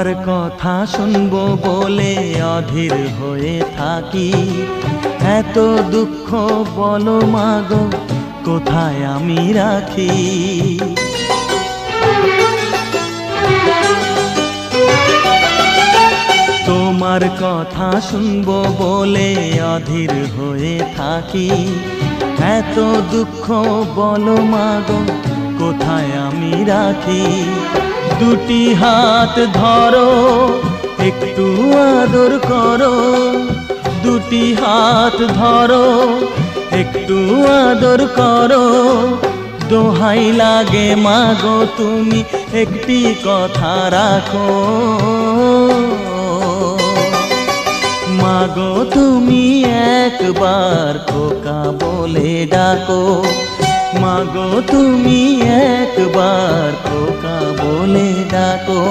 তোমার কথা শুনবো বলে অধীর হয়ে থাকি। এত দুঃখ বলো মাগো কোথায় আমি রাখি। তোমার কথা শুনবো বলে অধীর হয়ে থাকি। এত দুঃখ বলো মাগো কোথায় আমি রাখি। দুটি হাত ধরো একটু আদর করো, দুটি হাত ধরো একটু আদর করো। দোহাই লাগে মাগো তুমি একটি কথা রাখো। মাগো তুমি একবার খোকা বলে ডাকো। মাগো তুমি একবার খোকা বলে ডাকো।